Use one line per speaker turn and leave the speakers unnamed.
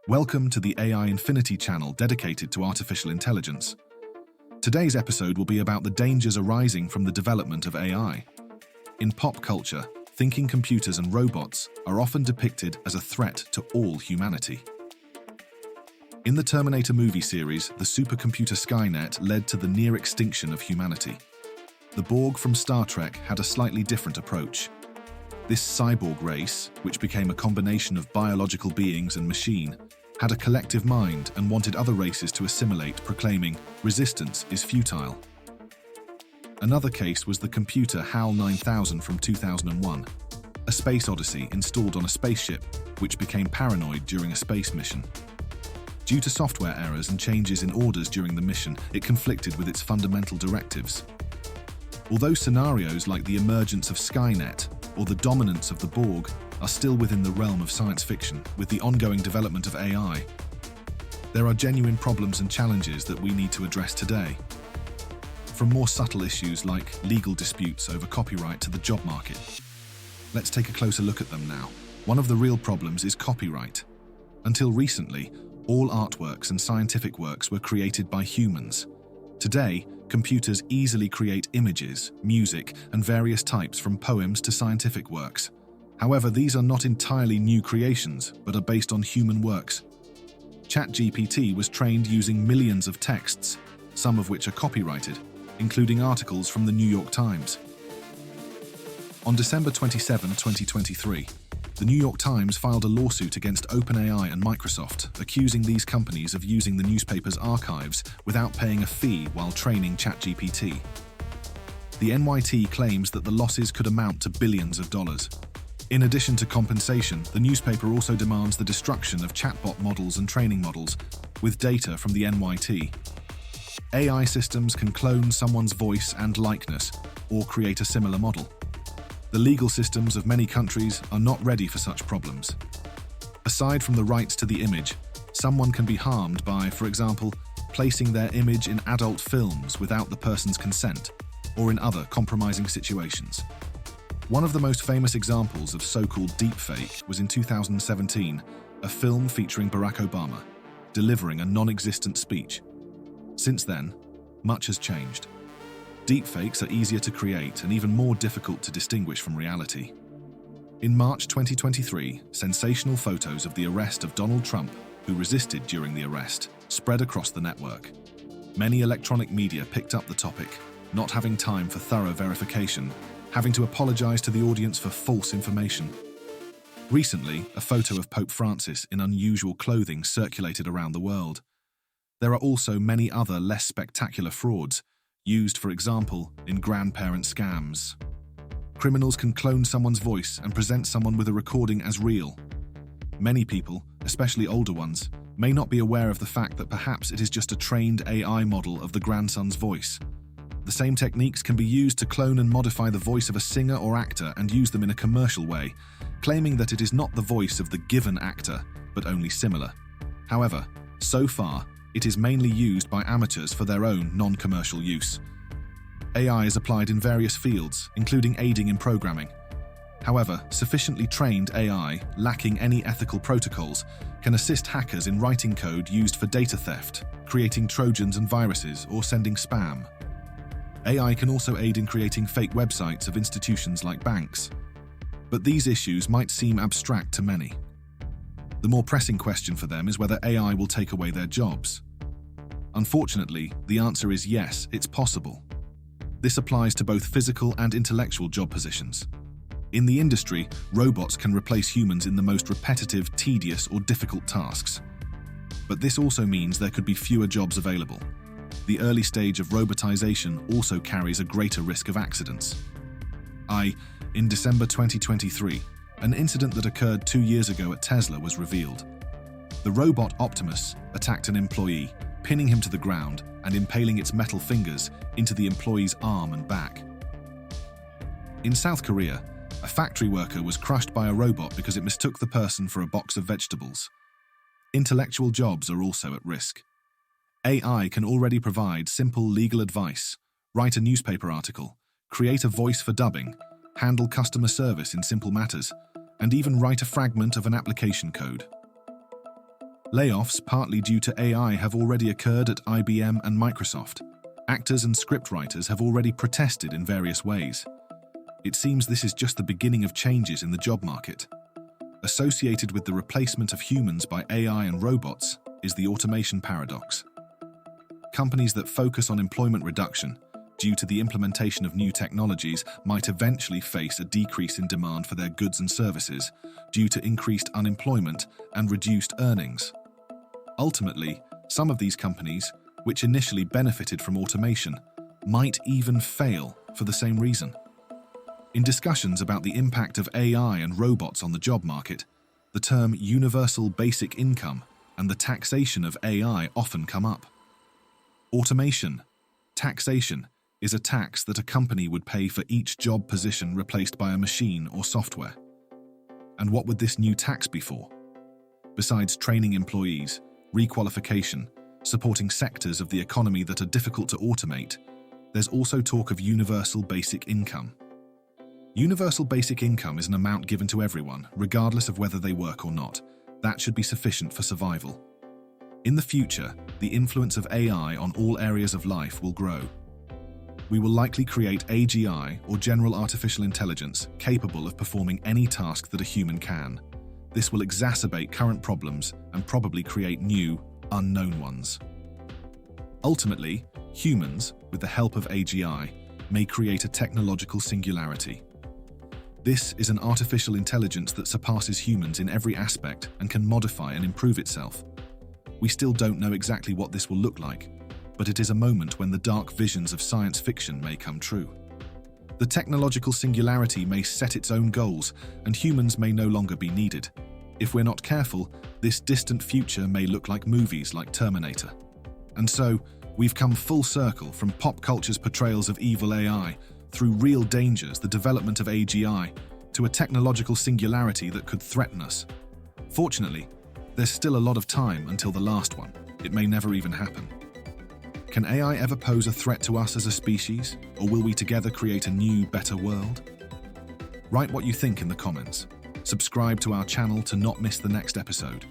Welcome to the AI Infinity channel dedicated to artificial intelligence. Today's episode will be about the dangers arising from the development of AI. In pop culture, thinking computers and robots are often depicted as a threat to all humanity. In the Terminator movie series, the supercomputer Skynet led to the near extinction of humanity. The Borg from Star Trek had a slightly different approach. This cyborg race, which became a combination of biological beings and machine, had a collective mind and wanted other races to assimilate, proclaiming, "Resistance is futile." Another case was the computer HAL 9000 from 2001, a space odyssey installed on a spaceship which became paranoid during a space mission. Due to software errors and changes in orders during the mission, it conflicted with its fundamental directives. Although scenarios like the emergence of Skynet or the dominance of the Borg are still within the realm of science fiction, with the ongoing development of AI, there are genuine problems and challenges that we need to address today. From more subtle issues like legal disputes over copyright to the job market. Let's take a closer look at them now. One of the real problems is copyright. Until recently, all artworks and scientific works were created by humans. Today, computers easily create images, music, and various types from poems to scientific works. However, these are not entirely new creations, but are based on human works. ChatGPT was trained using millions of texts, some of which are copyrighted, including articles from the New York Times. On December 27, 2023, the New York Times filed a lawsuit against OpenAI and Microsoft, accusing these companies of using the newspaper's archives without paying a fee while training ChatGPT. The NYT claims that the losses could amount to billions of dollars. In addition to compensation, the newspaper also demands the destruction of chatbot models and training models, with data from the NYT. AI systems can clone someone's voice and likeness, or create a similar model. The legal systems of many countries are not ready for such problems. Aside from the rights to the image, someone can be harmed by, for example, placing their image in adult films without the person's consent, or in other compromising situations. One of the most famous examples of so-called deepfake was in 2017, a film featuring Barack Obama, delivering a non-existent speech. Since then, much has changed. Deepfakes are easier to create and even more difficult to distinguish from reality. In March 2023, sensational photos of the arrest of Donald Trump, who resisted during the arrest, spread across the network. Many electronic media picked up the topic, not having time for thorough verification, having to apologize to the audience for false information. Recently, a photo of Pope Francis in unusual clothing circulated around the world. There are also many other less spectacular frauds, used, for example, in grandparent scams. Criminals can clone someone's voice and present someone with a recording as real. Many people, especially older ones, may not be aware of the fact that perhaps it is just a trained AI model of the grandson's voice. The same techniques can be used to clone and modify the voice of a singer or actor and use them in a commercial way, claiming that it is not the voice of the given actor, but only similar. However, so far, it is mainly used by amateurs for their own non-commercial use. AI is applied in various fields, including aiding in programming. However, sufficiently trained AI, lacking any ethical protocols, can assist hackers in writing code used for data theft, creating trojans and viruses, or sending spam. AI can also aid in creating fake websites of institutions like banks. But these issues might seem abstract to many. The more pressing question for them is whether AI will take away their jobs. Unfortunately, the answer is yes, it's possible. This applies to both physical and intellectual job positions. In the industry, robots can replace humans in the most repetitive, tedious, or difficult tasks. But this also means there could be fewer jobs available. The early stage of robotization also carries a greater risk of accidents. In December 2023, an incident that occurred 2 years ago at Tesla was revealed. The robot Optimus attacked an employee, pinning him to the ground and impaling its metal fingers into the employee's arm and back. In South Korea, a factory worker was crushed by a robot because it mistook the person for a box of vegetables. Intellectual jobs are also at risk. AI can already provide simple legal advice, write a newspaper article, create a voice for dubbing, handle customer service in simple matters, and even write a fragment of an application code. Layoffs, partly due to AI, have already occurred at IBM and Microsoft. Actors and scriptwriters have already protested in various ways. It seems this is just the beginning of changes in the job market. Associated with the replacement of humans by AI and robots is the automation paradox. Companies that focus on employment reduction due to the implementation of new technologies might eventually face a decrease in demand for their goods and services due to increased unemployment and reduced earnings. Ultimately, some of these companies, which initially benefited from automation, might even fail for the same reason. In discussions about the impact of AI and robots on the job market, the term universal basic income and the taxation of AI often come up. Automation, taxation, is a tax that a company would pay for each job position replaced by a machine or software. And what would this new tax be for? Besides training employees, requalification, supporting sectors of the economy that are difficult to automate, there's also talk of universal basic income. Universal basic income is an amount given to everyone, regardless of whether they work or not. That should be sufficient for survival. In the future, the influence of AI on all areas of life will grow. We will likely create AGI, or general artificial intelligence, capable of performing any task that a human can. This will exacerbate current problems and probably create new, unknown ones. Ultimately, humans, with the help of AGI, may create a technological singularity. This is an artificial intelligence that surpasses humans in every aspect and can modify and improve itself. We still don't know exactly what this will look like, but it is a moment when the dark visions of science fiction may come true. The technological singularity may set its own goals, and humans may no longer be needed. If we're not careful, this distant future may look like movies like Terminator. And so, we've come full circle from pop culture's portrayals of evil AI, through real dangers, the development of AGI, to a technological singularity that could threaten us. Fortunately, there's still a lot of time until the last one. It may never even happen. Can AI ever pose a threat to us as a species, or will we together create a new, better world? Write what you think in the comments. Subscribe to our channel to not miss the next episode.